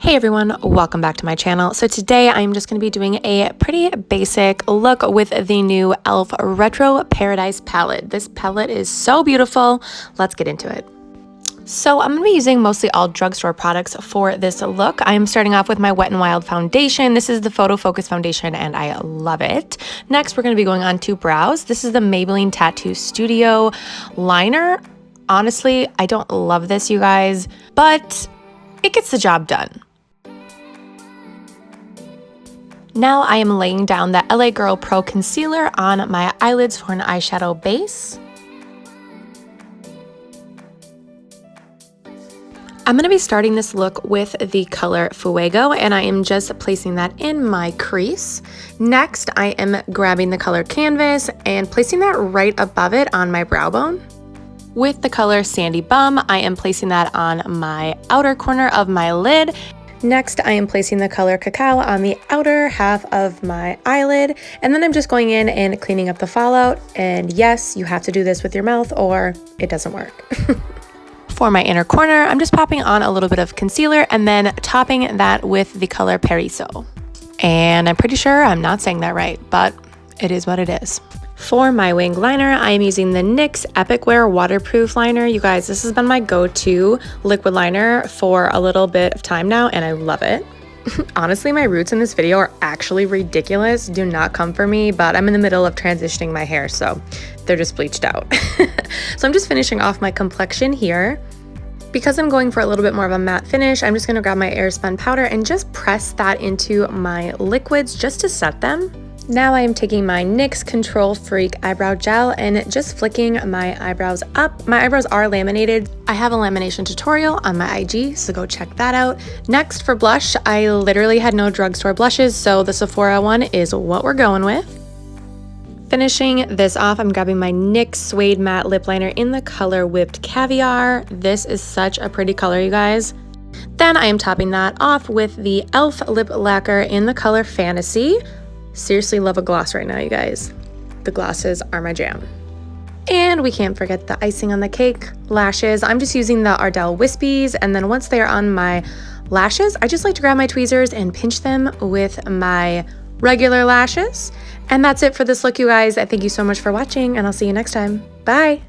Hey everyone, welcome back to my channel. So today I'm just going to be doing a pretty basic look with the new e.l.f. Retro Paradise palette. This palette is so beautiful. Let's get into it. So I'm going to be using mostly all drugstore products for this look. I'm starting off with my Wet n Wild foundation. This is the Photo Focus foundation and I love it. Next, we're going to be going on to brows. This is the Maybelline Tattoo Studio liner. Honestly, I don't love this, you guys, but it gets the job done. Now I am laying down the LA Girl Pro Concealer on my eyelids for an eyeshadow base. I'm going to be starting this look with the color Fuego, and I am just placing that in my crease. Next, I am grabbing the color Canvas and placing that right above it on my brow bone. With the color Sandy Bum, I am placing that on my outer corner of my lid. Next, I am placing the color Cacao on the outer half of my eyelid, and then I'm just going in and cleaning up the fallout. And yes, you have to do this with your mouth or it doesn't work. For my inner corner, I'm just popping on a little bit of concealer and then topping that with the color Periso. And I'm pretty sure I'm not saying that right, but it is what it is. For my wing liner, I am using the NYX Epic Wear Waterproof Liner. You guys, this has been my go-to liquid liner for a little bit of time now, and I love it. Honestly, my roots in this video are actually ridiculous. Do not come for me, but I'm in the middle of transitioning my hair, so they're just bleached out. So I'm just finishing off my complexion here. Because I'm going for a little bit more of a matte finish, I'm just going to grab my Airspun powder and just press that into my liquids just to set them. Now I am taking my NYX Control Freak Eyebrow Gel and just flicking my eyebrows up. My eyebrows are laminated. I have a lamination tutorial on my IG, so go check that out. Next, for blush, I literally had no drugstore blushes, so the Sephora one is what we're going with. Finishing this off, I'm grabbing my NYX Suede Matte Lip Liner in the color Whipped Caviar. This is such a pretty color, you guys. Then I am topping that off with the e.l.f. Lip Lacquer in the color Fantasy. Seriously love a gloss right now, you guys. The glosses are my jam. And we can't forget the icing on the cake, lashes. I'm just using the Ardell Wispies, and then once they're on my lashes, I just like to grab my tweezers and pinch them with my regular lashes. And that's it for this look, you guys. I thank you so much for watching, and I'll see you next time. Bye!